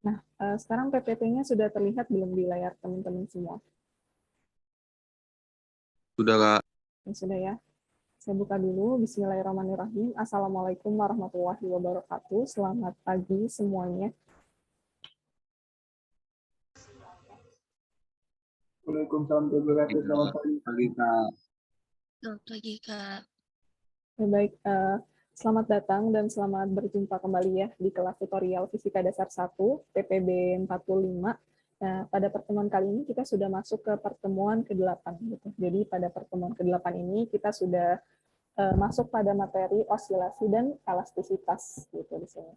Nah, sekarang PPT-nya sudah terlihat belum di layar teman-teman semua? Sudah, Kak. Sudah ya. Saya buka dulu. Bismillahirrahmanirrahim. Assalamualaikum warahmatullahi wabarakatuh. Selamat pagi semuanya. Waalaikumsalam warahmatullahi wabarakatuh. Selamat pagi, Kak. Selamat pagi, Kak. Baik, selamat datang dan selamat berjumpa kembali ya di kelas tutorial Fisika Dasar 1, PPB 45. Nah, pada pertemuan kali ini kita sudah masuk ke pertemuan ke-8. Gitu. Jadi pada pertemuan ke-8 ini kita sudah masuk pada materi osilasi dan elastisitas gitu di sini.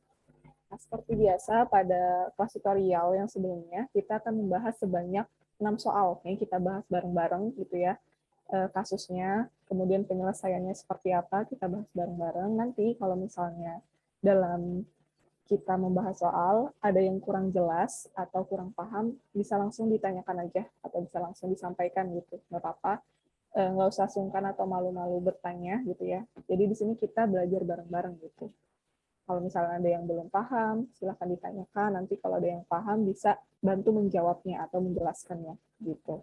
Nah, seperti biasa pada kelas tutorial yang sebelumnya kita akan membahas sebanyak 6 soal yang kita bahas bareng-bareng gitu ya. Kasusnya, kemudian penyelesaiannya seperti apa, kita bahas bareng-bareng. Nanti kalau misalnya dalam kita membahas soal, ada yang kurang jelas atau kurang paham, bisa langsung ditanyakan aja, atau bisa langsung disampaikan gitu, nggak apa-apa. Nggak usah sungkan atau malu-malu bertanya gitu ya. Jadi di sini kita belajar bareng-bareng gitu. Kalau misalnya ada yang belum paham, silahkan ditanyakan. Nanti kalau ada yang paham, bisa bantu menjawabnya atau menjelaskannya gitu.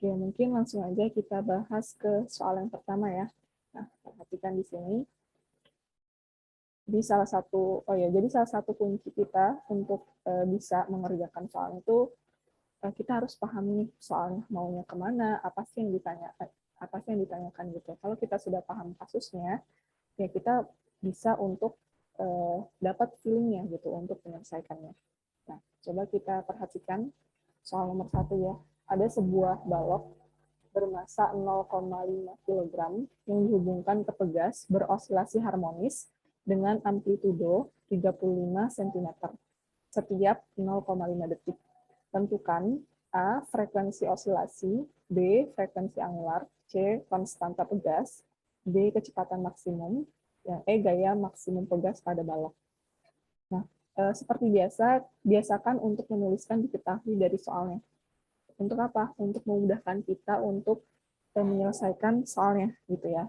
Oke, mungkin langsung aja kita bahas ke soal yang pertama ya. Nah, perhatikan di sini. Jadi salah satu kunci kita untuk bisa mengerjakan soal itu, kita harus paham nih soalnya maunya kemana, apa sih yang ditanyakan gitu. Kalau kita sudah paham kasusnya, ya kita bisa untuk dapat feelingnya gitu untuk menyelesaikannya. Nah, coba kita perhatikan soal nomor 1 ya. Ada sebuah balok bermassa 0,5 kg yang dihubungkan ke pegas berosilasi harmonis dengan amplitudo 35 cm setiap 0,5 detik. Tentukan A. Frekuensi osilasi, B. Frekuensi angular, C. Konstanta pegas, D. Kecepatan maksimum, yang E. Gaya maksimum pegas pada balok. Nah, seperti biasa, biasakan untuk menuliskan diketahui dari soalnya. Untuk apa? Untuk memudahkan kita untuk menyelesaikan soalnya, gitu ya.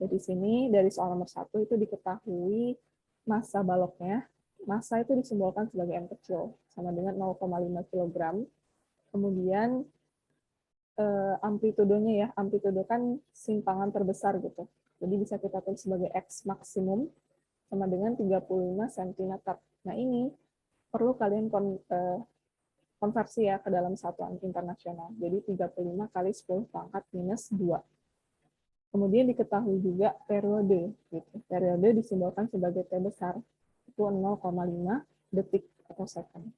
Jadi sini dari soal nomor 1 itu diketahui massa baloknya. Massa itu disimbolkan sebagai M kecil, sama dengan 0,5 kg. Kemudian amplitudonya ya, amplitudo kan simpangan terbesar gitu. Jadi bisa kita tulis sebagai X maksimum sama dengan 35 cm. Nah ini perlu kalian konversi ya ke dalam satuan internasional. Jadi 35 kali 10 pangkat minus 2. Kemudian diketahui juga periode. Gitu. Periode disimbolkan sebagai T besar, itu 0,5 detik atau second.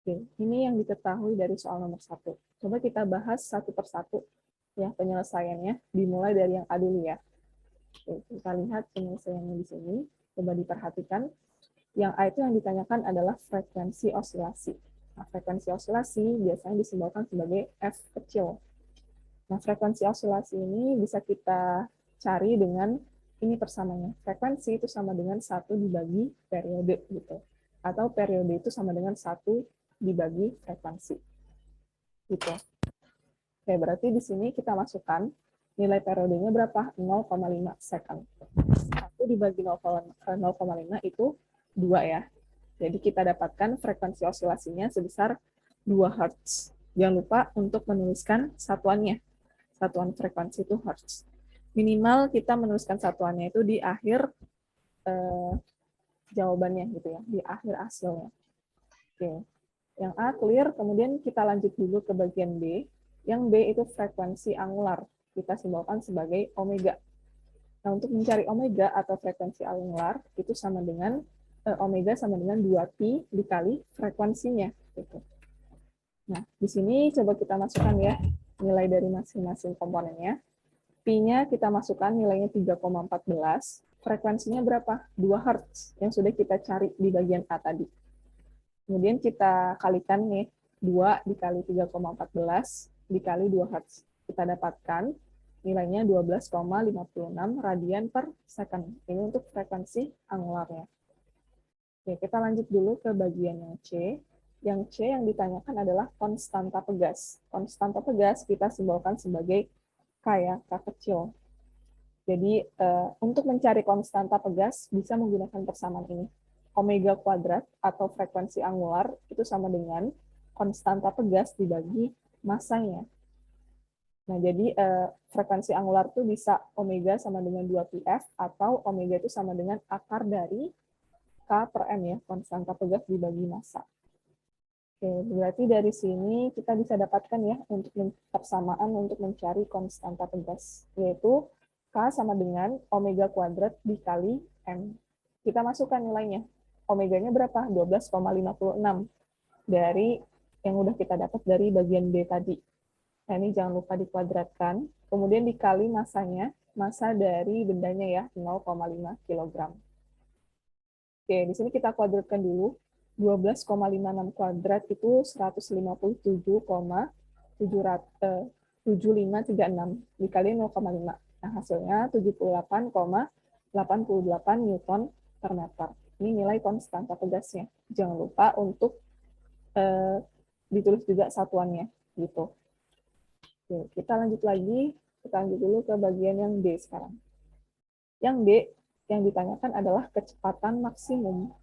Oke, ini yang diketahui dari soal nomor 1. Coba kita bahas satu persatu ya penyelesaiannya, dimulai dari yang A dulu ya. Oke, kita lihat penyelesaiannya di sini. Coba diperhatikan. Yang A itu yang ditanyakan adalah frekuensi osilasi. Nah, frekuensi osilasi biasanya disimbolkan sebagai F kecil. Nah, frekuensi osilasi ini bisa kita cari dengan ini persamaannya. Frekuensi itu sama dengan 1 dibagi periode gitu. Atau periode itu sama dengan 1 dibagi frekuensi. Gitu. Oke, berarti di sini kita masukkan nilai periodenya berapa? 0,5 second. 1 dibagi 0,5 itu 2 ya. Jadi kita dapatkan frekuensi osilasinya sebesar 2 Hz. Jangan lupa untuk menuliskan satuannya. Satuan frekuensi itu Hz. Minimal kita menuliskan satuannya itu di akhir jawabannya gitu ya, di akhir hasilnya. Oke. Yang A clear, kemudian kita lanjut dulu ke bagian B. Yang B itu frekuensi angular. Kita simbolkan sebagai omega. Nah, untuk mencari omega atau frekuensi angular itu sama dengan omega sama dengan 2pi dikali frekuensinya gitu. Nah, di sini coba kita masukkan ya nilai dari masing-masing komponennya. Pi-nya kita masukkan nilainya 3,14. Frekuensinya berapa? 2 Hz yang sudah kita cari di bagian A tadi. Kemudian kita kalikan nih 2 dikali 3,14 dikali 2 Hz. Kita dapatkan nilainya 12,56 radian per second. Ini untuk frekuensi angularnya. Oke, kita lanjut dulu ke bagian yang C. Yang C yang ditanyakan adalah konstanta pegas. Konstanta pegas kita simbolkan sebagai K ya, K kecil. Jadi untuk mencari konstanta pegas bisa menggunakan persamaan ini. omega kuadrat atau frekuensi angular itu sama dengan konstanta pegas dibagi masanya. Nah, jadi frekuensi angular itu bisa omega sama dengan 2πf atau omega itu sama dengan akar dari K per M ya, konstanta pegas dibagi massa. Oke, berarti dari sini kita bisa dapatkan ya untuk persamaan untuk mencari konstanta pegas, yaitu K sama dengan omega kuadrat dikali M. Kita masukkan nilainya. Omeganya berapa? 12,56 dari yang udah kita dapat dari bagian B tadi. Nah, ini jangan lupa dikuadratkan. Kemudian dikali massanya, massa dari bendanya ya, 0,5 kg. Oke, di sini kita kuadratkan dulu. 12,56 kuadrat itu 157,7536 dikali 0,5. Nah, hasilnya 78,88 Newton per meter. Ini nilai konstanta pegasnya. Jangan lupa untuk ditulis juga satuannya. Gitu. Oke, kita lanjut lagi. Kita lanjut dulu ke bagian yang D sekarang. Yang D yang ditanyakan adalah kecepatan maksimum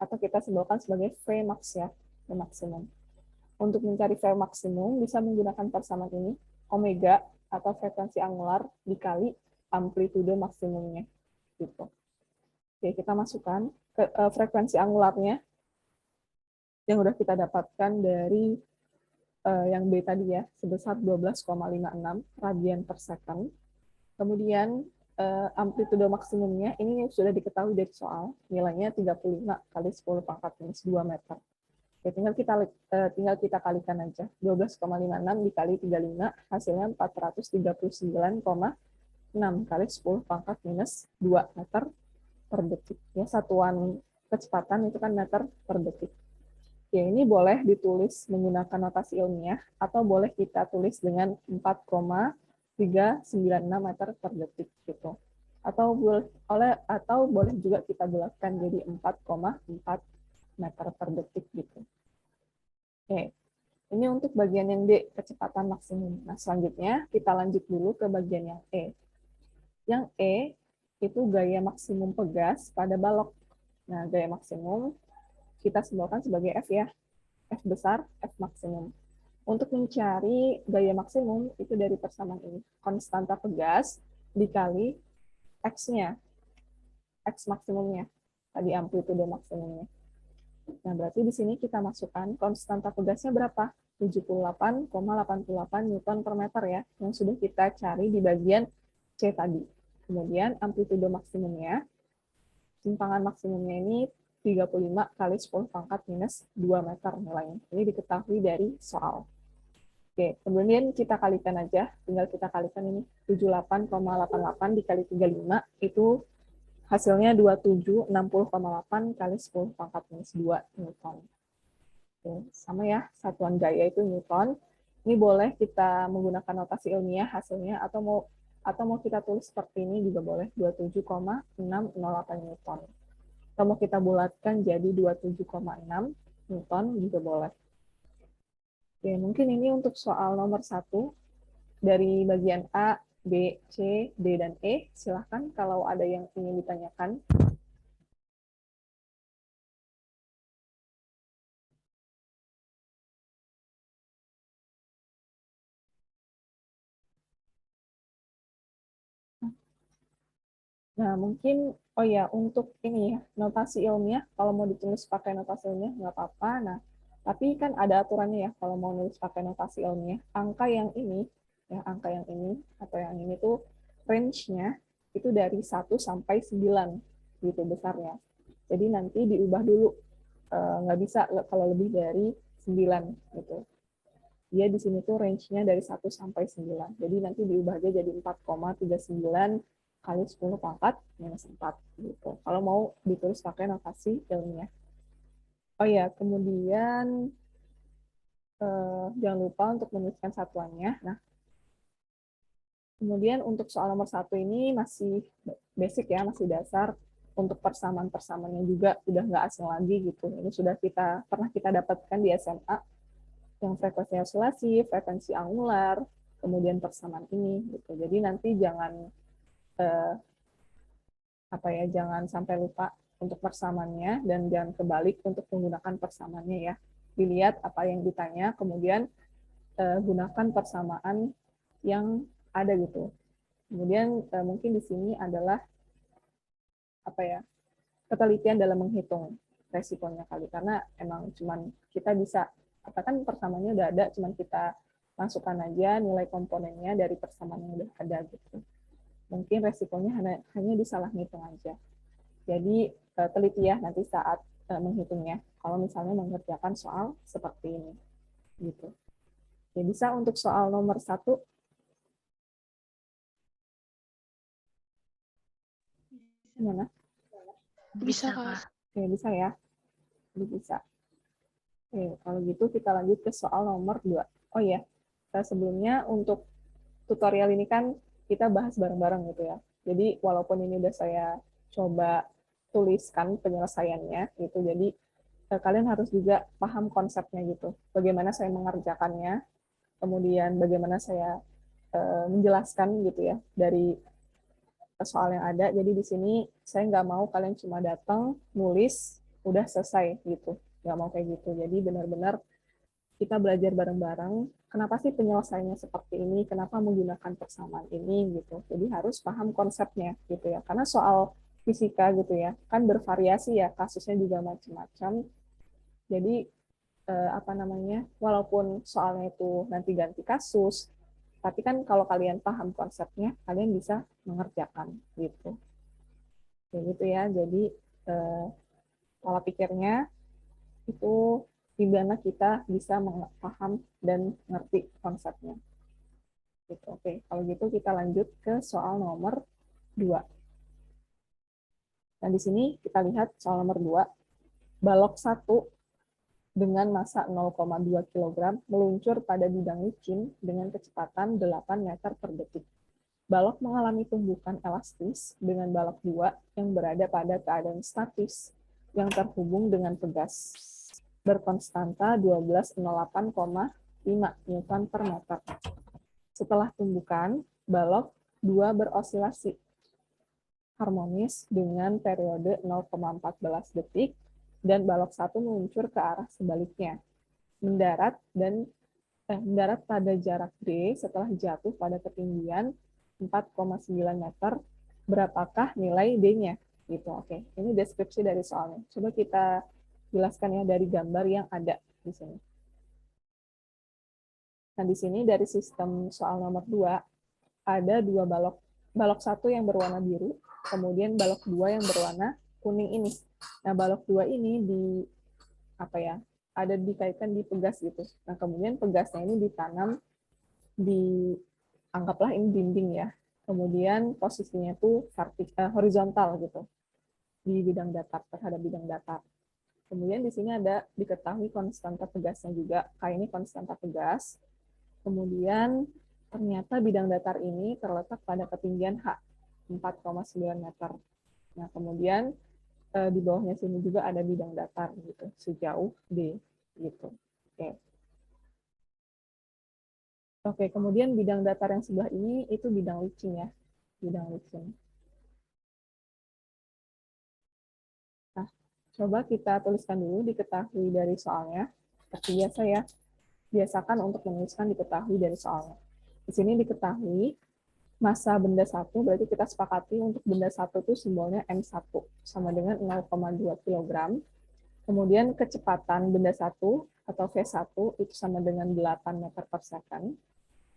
atau kita simbolkan sebagai Vmax ya, V maksimum. Untuk mencari V maksimum bisa menggunakan persamaan ini, omega atau frekuensi angular dikali amplitude maksimumnya. Gitu. Oke, kita masukkan ke frekuensi angularnya yang udah kita dapatkan dari yang B tadi ya, sebesar 12,56 radian per second. Kemudian amplitude maksimumnya ini sudah diketahui dari soal, nilainya 35 kali 10 pangkat minus 2 meter. Oke, tinggal kita kalikan aja. 12,56 dikali 35 hasilnya 439,6 kali 10 pangkat minus 2 meter per detik. Ya, satuan kecepatan itu kan meter per detik. Oke, ini boleh ditulis menggunakan notasi ilmiah atau boleh kita tulis dengan 4,396 meter per detik gitu. Atau boleh juga kita bulatkan jadi 4,4 meter per detik gitu. Oke, ini untuk bagian yang D, kecepatan maksimum. Nah, selanjutnya kita lanjut dulu ke bagian yang E. Yang E itu gaya maksimum pegas pada balok. Nah, gaya maksimum kita simbolkan sebagai F ya. F besar, F maksimum. Untuk mencari gaya maksimum itu dari persamaan ini. Konstanta pegas dikali X-nya. X maksimumnya. Tadi amplitude maksimumnya. Nah, berarti di sini kita masukkan konstanta pegasnya berapa? 78,88 Newton per meter ya, yang sudah kita cari di bagian C tadi. Kemudian amplitude maksimumnya, simpangan maksimumnya ini 35 kali 10 pangkat minus 2 meter nilainya. Ini diketahui dari soal. Oke, kemudian kita kalikan aja, tinggal kita kalikan ini 78,88 dikali 35 itu hasilnya 2760,8 kali 10 pangkat minus 2 Newton. Oke, sama ya, satuan gaya itu Newton. Ini boleh kita menggunakan notasi ilmiah hasilnya atau mau kita tulis seperti ini juga boleh, 27,608 Newton. Atau mau kita bulatkan jadi 27,6 Newton juga boleh. Oke, mungkin ini untuk soal nomor 1 dari bagian A, B, C, D, dan E. Silahkan kalau ada yang ingin ditanyakan. Nah, mungkin, oh ya, untuk ini ya, notasi ilmiah, kalau mau ditulis pakai notasi ilmiah, nggak apa-apa. Nah, tapi kan ada aturannya ya, kalau mau nulis pakai notasi ilmiah, angka yang ini, ya, angka yang ini, atau yang ini tuh, range-nya itu dari 1 sampai 9, gitu besarnya. Jadi nanti diubah dulu, nggak bisa kalau lebih dari 9, gitu. Dia di sini tuh range-nya dari 1 sampai 9. Jadi nanti diubah aja jadi 4,39 kali 10 pangkat minus 4 gitu. Kalau mau ditulis pakai notasi ilmiah. Oh ya, kemudian jangan lupa untuk menuliskan satuannya. Nah, kemudian untuk soal nomor 1 ini masih basic ya, masih dasar. Untuk persamaan-persamaannya juga udah nggak asing lagi gitu. Ini sudah pernah kita dapatkan di SMA yang frekuensi oscilasi, frekuensi angular, kemudian persamaan ini gitu. Jadi nanti jangan jangan sampai lupa untuk persamaannya dan jangan kebalik untuk menggunakan persamaannya ya. Dilihat apa yang ditanya, kemudian gunakan persamaan yang ada gitu. Kemudian mungkin di sini adalah apa ya, ketelitian dalam menghitung resikonya kali, karena emang cuman kita bisa katakan persamaannya udah ada, cuman kita masukkan aja nilai komponennya dari persamaan yang udah ada gitu. Mungkin resikonya hanya disalah ngitung aja. Jadi teliti ya nanti saat menghitungnya. Kalau misalnya mengerjakan soal seperti ini, gitu. Ya bisa untuk soal nomor 1. Gimana? Bisa, Kak. Oke, bisa ya. Jadi bisa. Oke, kalau gitu kita lanjut ke soal nomor 2. Oh iya, sebelumnya untuk tutorial ini kan kita bahas bareng-bareng gitu ya. Jadi walaupun ini udah saya coba tuliskan penyelesaiannya gitu, jadi kalian harus juga paham konsepnya gitu. Bagaimana saya mengerjakannya, kemudian bagaimana saya menjelaskan gitu ya dari soal yang ada. Jadi di sini saya nggak mau kalian cuma datang, nulis, udah selesai gitu. Nggak mau kayak gitu. Jadi benar-benar kita belajar bareng-bareng. Kenapa sih penyelesaiannya seperti ini? Kenapa menggunakan persamaan ini gitu? Jadi harus paham konsepnya gitu ya. Karena soal fisika gitu ya, kan bervariasi ya, kasusnya juga macam-macam. Jadi apa namanya? Walaupun soalnya itu nanti ganti kasus, tapi kan kalau kalian paham konsepnya, kalian bisa mengerjakan gitu. Kayak gitu ya. Jadi pola pikirnya itu di mana kita bisa paham dan ngerti konsepnya. Gitu. Oke, kalau gitu kita lanjut ke soal nomor 2. Nah, di sini kita lihat soal nomor 2. Balok 1 dengan massa 0,2 kg meluncur pada bidang licin dengan kecepatan 8 meter per detik. Balok mengalami tumbukan elastis dengan balok 2 yang berada pada keadaan statis yang terhubung dengan pegas berkonstanta 1208,5 Newton per meter. Setelah tumbukan, balok 2 berosilasi harmonis dengan periode 0,14 detik dan balok 1 meluncur ke arah sebaliknya. Mendarat pada jarak D setelah jatuh pada ketinggian 4,9 meter. Berapakah nilai D-nya? Gitu. Oke, ini deskripsi dari soalnya. Coba kita jelaskan ya dari gambar yang ada di sini. Nah, di sini dari sistem soal nomor 2 ada 2 balok. Balok 1 yang berwarna biru, kemudian balok 2 yang berwarna kuning ini. Nah, balok 2 ini ada dikaitkan di pegas gitu. Nah, kemudian pegasnya ini ditanam di, anggaplah ini dinding ya. Kemudian posisinya itu horizontal gitu di bidang datar, terhadap bidang datar. Kemudian di sini ada diketahui konstanta pegasnya juga. Kayak ini konstanta pegas. Kemudian ternyata bidang datar ini terletak pada ketinggian H, 4,9 meter. Nah, kemudian di bawahnya sini juga ada bidang datar gitu, sejauh D gitu. Oke. Oke, kemudian bidang datar yang sebelah ini itu bidang licin ya, bidang licin. Nah, coba kita tuliskan dulu diketahui dari soalnya. Seperti biasa ya, biasakan untuk menuliskan diketahui dari soalnya. Di sini diketahui massa benda satu, berarti kita sepakati untuk benda satu itu simbolnya M1, sama dengan 0,2 kg. Kemudian kecepatan benda satu atau V1 itu sama dengan 8 meter per second.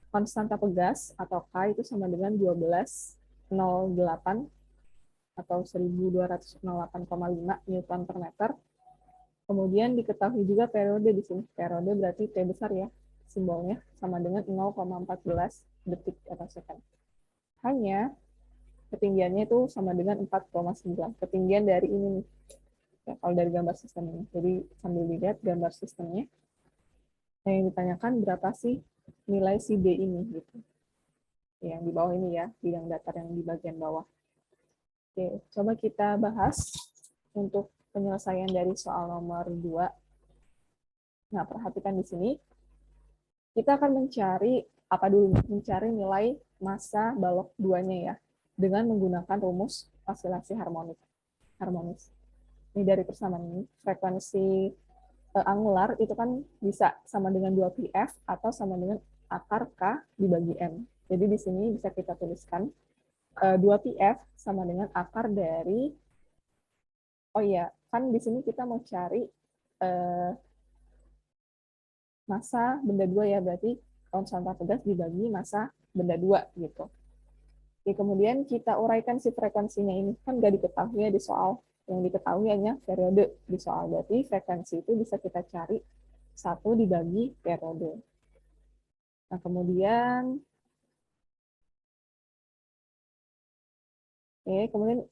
Konstanta pegas atau K itu sama dengan 1208 atau 1208,5 Newton per meter. Kemudian diketahui juga periode di sini. Periode berarti T besar ya, simbolnya sama dengan 0,14 detik atau second. Hanya ketinggiannya itu sama dengan 4,9. Ketinggian dari ini nih. Ya, kalau dari gambar sistem ini. Jadi sambil dilihat gambar sistemnya. Nah, yang ditanyakan berapa sih nilai si D ini gitu. Yang di bawah ini ya, bidang datar yang di bagian bawah. Oke, coba kita bahas untuk penyelesaian dari soal nomor 2. Nah, perhatikan di sini. Kita akan mencari apa dulu? Mencari nilai massa balok 2-nya ya, dengan menggunakan rumus osilasi harmonis. Ini dari persamaan ini, frekuensi angular itu kan bisa sama dengan 2πf atau sama dengan akar K dibagi M. Jadi di sini bisa kita tuliskan 2πf sama dengan akar dari, oh iya, kan di sini kita mau cari massa benda 2 ya, berarti konstanta tegas dibagi massa benda 2 gitu. Oke, kemudian kita uraikan si frekuensinya ini, kan nggak diketahui ya di soal. Yang diketahui hanya periode di soal. Berarti frekuensi itu bisa kita cari 1 dibagi periode. Nah, kemudian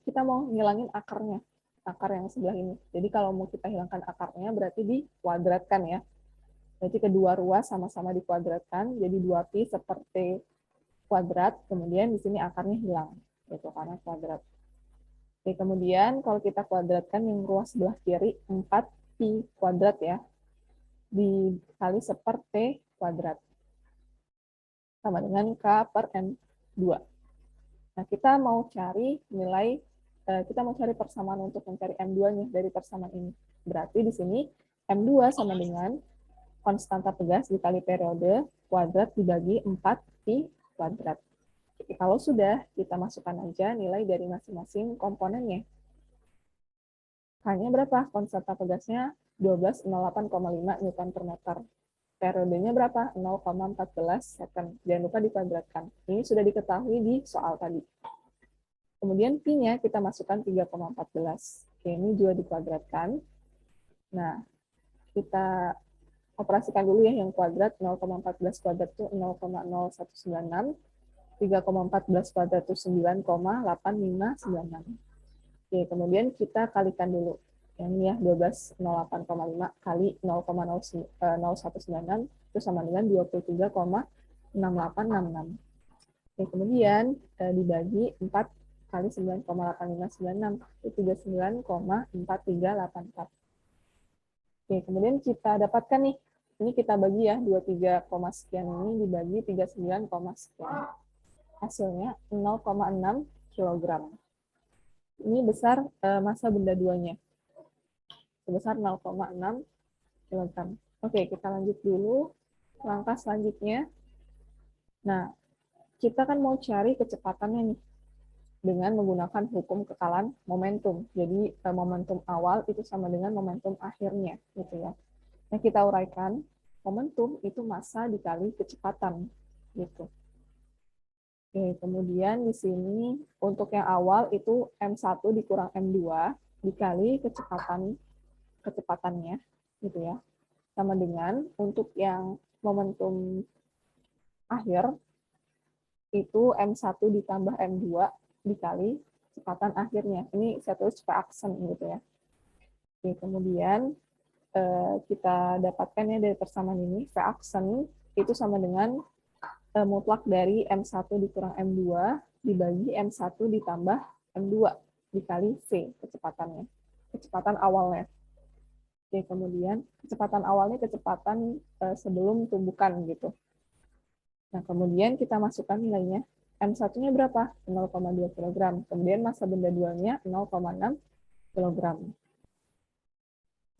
kita mau ngilangin akarnya, akar yang sebelah ini. Jadi kalau mau kita hilangkan akarnya berarti dikuadratkan ya. Berarti kedua ruas sama-sama dikuadratkan, jadi 2pi seperti kuadrat, kemudian di sini akarnya hilang, itu karena kuadrat. Oke, kemudian kalau kita kuadratkan yang ruas sebelah kiri, 4pi kuadrat ya, dikali seperti kuadrat, sama dengan K per M2. Nah, kita mau cari nilai, kita mau cari persamaan untuk mencari M2-nya dari persamaan ini. Berarti di sini M2 sama dengan konstanta tegas dikali periode kuadrat dibagi 4pi kuadrat. Jadi, kalau sudah, kita masukkan aja nilai dari masing-masing komponennya. K-nya berapa? Konstanta tegasnya 1208,5 Newton per meter. Periodenya berapa? 0,14 second. Jangan lupa dikuadratkan. Ini sudah diketahui di soal tadi. Kemudian pi-nya kita masukkan 3,14. Oke, ini juga dikuadratkan. Nah, kita operasikan dulu ya yang kuadrat. 0,14 kuadrat itu 0,0196. 3,14 kuadrat itu 9,8596. Oke, kemudian kita kalikan dulu. Yang ini ya, 1208,5 kali 0,0196 itu sama dengan 23,6866. Oke, kemudian dibagi 4 kali 9,8596 itu 39,4384. Oke, kemudian kita dapatkan nih, ini kita bagi ya, 23, sekian ini dibagi 39, sekian. Hasilnya 0,6 kg. Ini besar massa benda 2-nya. Sebesar 0,6 kg. Oke, kita lanjut dulu. Langkah selanjutnya. Nah, kita kan mau cari kecepatannya nih dengan menggunakan hukum kekalan momentum. Jadi momentum awal itu sama dengan momentum akhirnya, gitu ya. Nah, kita uraikan momentum itu massa dikali kecepatan, gitu. Oke, kemudian di sini untuk yang awal itu M1 dikurang M2 dikali kecepatannya, gitu ya. Sama dengan untuk yang momentum akhir itu M1 ditambah M2 dikali kecepatan akhirnya. Ini saya tulis V aksen gitu ya. Oke, kemudian kita dapatkan ya dari persamaan ini, V aksen itu sama dengan mutlak dari M1 dikurang M2 dibagi M1 ditambah M2 dikali V kecepatannya. Kecepatan awalnya. Oke, kemudian kecepatan awalnya kecepatan sebelum tumbukan gitu. Nah, kemudian kita masukkan nilainya. M1-nya berapa? 0,2 kg. Kemudian massa benda 2-nya 0,6 kg.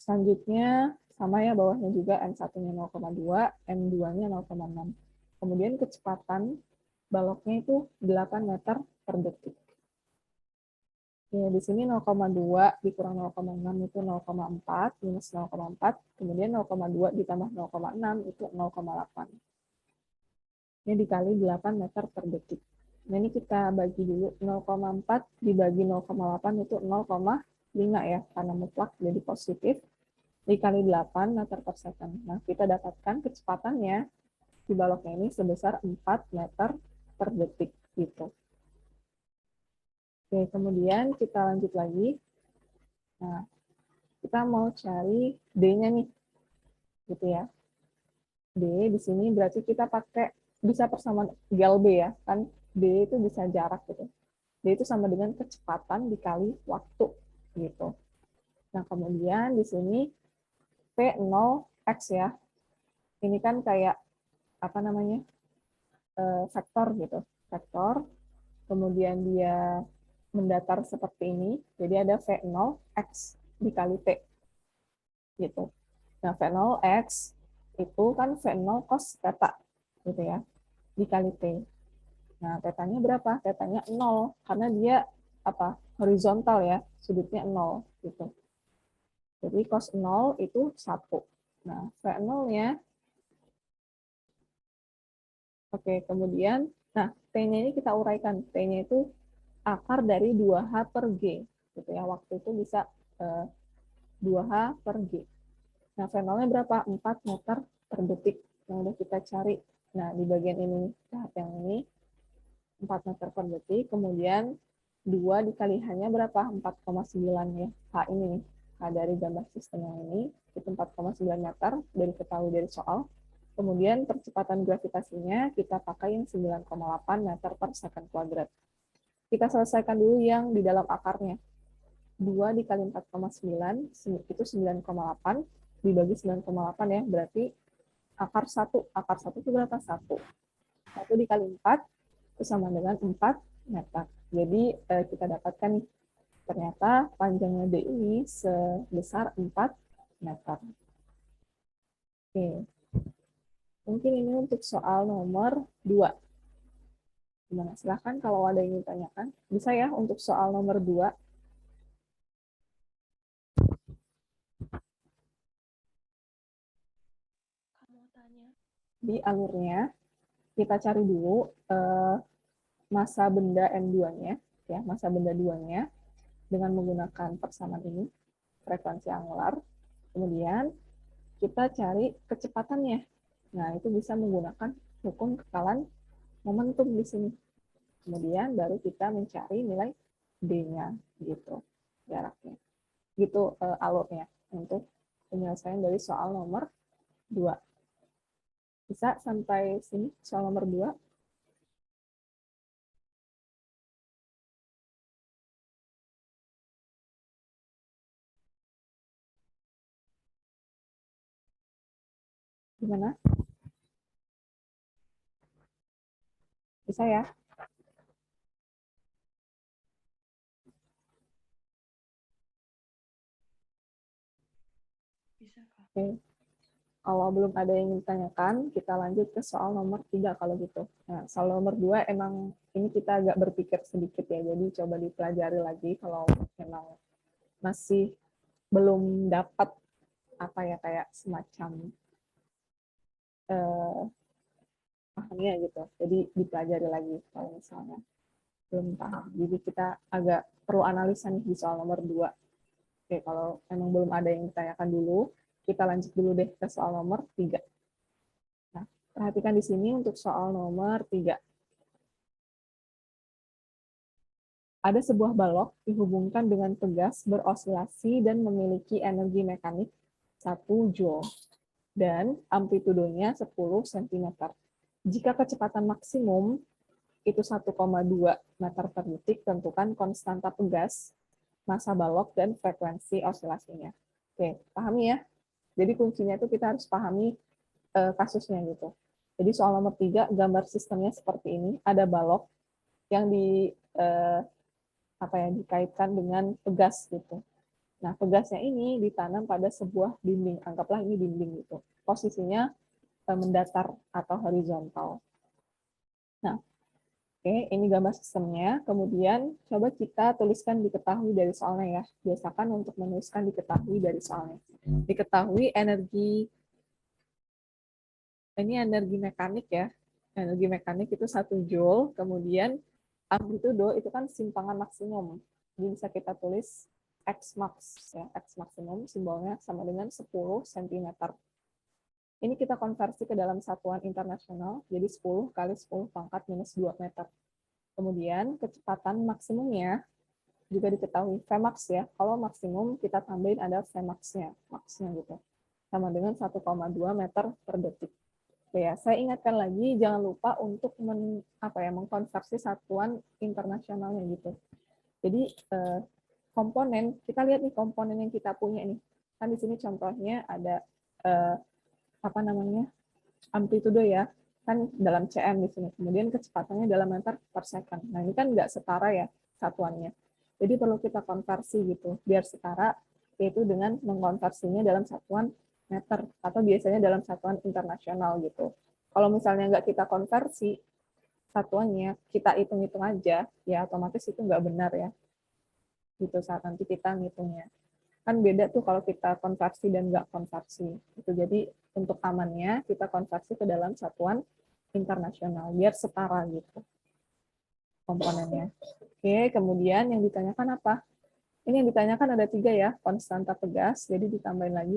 Selanjutnya sama ya bawahnya juga M1-nya 0,2, M2-nya 0,6. Kemudian kecepatan baloknya itu 8 meter per detik. Ya, di sini 0,2 dikurang 0,6 itu 0,4, minus 0,4, kemudian 0,2 ditambah 0,6 itu 0,8. Ini dikali 8 meter per detik. Nah, ini kita bagi dulu, 0,4 dibagi 0,8 itu 0,5 ya, karena mutlak jadi positif, dikali 8 meter per second. Nah, kita dapatkan kecepatannya di baloknya ini sebesar 4 meter per detik gitu. Oke, kemudian kita lanjut lagi. Nah, kita mau cari D-nya nih, gitu ya. D di sini berarti kita pakai bisa persamaan gel B ya, kan D itu bisa jarak gitu. D itu sama dengan kecepatan dikali waktu gitu. Nah, kemudian di sini P0X ya. Ini kan kayak apa namanya? Vektor gitu. Vektor. Kemudian dia mendatar seperti ini. Jadi ada V0X dikali T. Gitu. Nah, V0X itu kan V0 cos theta, gitu ya, dikali T. Nah, tetanya berapa? Tetanya 0, karena dia apa? Horizontal ya, sudutnya 0, gitu. Jadi cos 0 itu 1. Nah, V0-nya, oke, kemudian, nah, T-nya ini kita uraikan. T-nya itu akar dari 2H per G. Gitu ya, waktu itu bisa 2H per G. Nah, V0-nya berapa? 4 meter per detik yang udah kita cari. Nah, di bagian ini, tahap yang ini, 4 meter per detik, kemudian 2 dikali H-nya berapa? 4,9 ya. H ini nih, H dari gambar sistem yang ini, itu 4,9 meter, dari ketahui dari soal. Kemudian percepatan gravitasinya kita pakai yang 9,8 meter per second kuadrat. Kita selesaikan dulu yang di dalam akarnya. 2 dikali 4,9, itu 9,8, dibagi 9,8 ya, berarti akar 1. Akar 1 itu berapa? 1. 1 dikali 4, itu sama dengan 4 meter. Jadi kita dapatkan nih, ternyata panjangnya D ini sebesar 4 meter. Oke. Mungkin ini untuk soal nomor 2. Gimana? Silahkan kalau ada yang ditanyakan. Bisa ya untuk soal nomor 2. Kamu tanya. Di alurnya, kita cari dulu massa benda M2-nya, ya, massa benda 2-nya, dengan menggunakan persamaan ini, frekuensi angular. Kemudian, kita cari kecepatannya. Nah, itu bisa menggunakan hukum kekalan momentum di sini. Kemudian baru kita mencari nilai D-nya, gitu, jaraknya. Gitu alurnya untuk penyelesaian dari soal nomor 2. Bisa sampai sini soal nomor 2? Gimana? Bisa ya? Bisa, Kak. Oke. Kalau belum ada yang ditanyakan, kita lanjut ke soal nomor 3 kalau gitu. Nah, soal nomor 2 emang ini kita agak berpikir sedikit ya, jadi coba dipelajari lagi kalau memang masih belum dapat apa ya, kayak semacam pahamnya gitu. Jadi dipelajari lagi kalau misalnya belum paham. Jadi kita agak perlu analisa nih di soal nomor 2. Oke, kalau memang belum ada yang ditanyakan dulu, kita lanjut dulu deh ke soal nomor 3. Nah, perhatikan di sini untuk soal nomor 3. Ada sebuah balok dihubungkan dengan pegas berosilasi dan memiliki energi mekanik 1 Joule dan amplitudonya 10 cm. Jika kecepatan maksimum itu 1,2 meter per detik, tentukan konstanta pegas, massa balok, dan frekuensi osilasinya. Oke, pahami ya? Jadi kuncinya itu kita harus pahami kasusnya gitu. Jadi soal nomor 3, gambar sistemnya seperti ini. Ada balok yang dikaitkan dengan pegas gitu. Nah, pegasnya ini ditanam pada sebuah dinding. Anggaplah ini dinding gitu. Posisinya mendatar atau horizontal. Nah, oke, ini gambar sistemnya. Kemudian coba kita tuliskan diketahui dari soalnya ya. Biasakan untuk menuliskan diketahui dari soalnya. Diketahui ini energi mekanik ya. Energi mekanik itu 1 Joule, kemudian amplitudo itu kan simpangan maksimum. Jadi bisa kita tulis X max ya, X maksimum simbolnya sama dengan 10 cm. Ini kita konversi ke dalam satuan internasional, jadi 10 kali 10 pangkat minus 2 meter. Kemudian kecepatan maksimumnya juga diketahui Vmax ya. Kalau maksimum kita tambahin ada Vmax-nya, max-nya gitu. Sama dengan 1,2 meter per detik. Oke ya, saya ingatkan lagi jangan lupa untuk mengkonversi satuan internasionalnya gitu. Jadi komponen, kita lihat nih komponen yang kita punya nih. Kan di sini contohnya ada amplitudo ya, kan dalam cm di sini. Kemudian kecepatannya dalam meter per second. Nah, ini kan nggak setara ya satuannya. Jadi perlu kita konversi gitu, biar setara yaitu dengan mengkonversinya dalam satuan meter, atau biasanya dalam satuan internasional gitu. Kalau misalnya nggak kita konversi satuannya, kita hitung-hitung aja, ya otomatis itu nggak benar ya. Gitu saat nanti kita ngitungnya. Kan beda tuh kalau kita konversi dan nggak konversi. Itu jadi untuk amannya kita konversi ke dalam satuan internasional biar setara gitu komponennya. Oke, kemudian yang ditanyakan apa? Ini yang ditanyakan ada 3 ya, konstanta tegas, jadi ditambahin lagi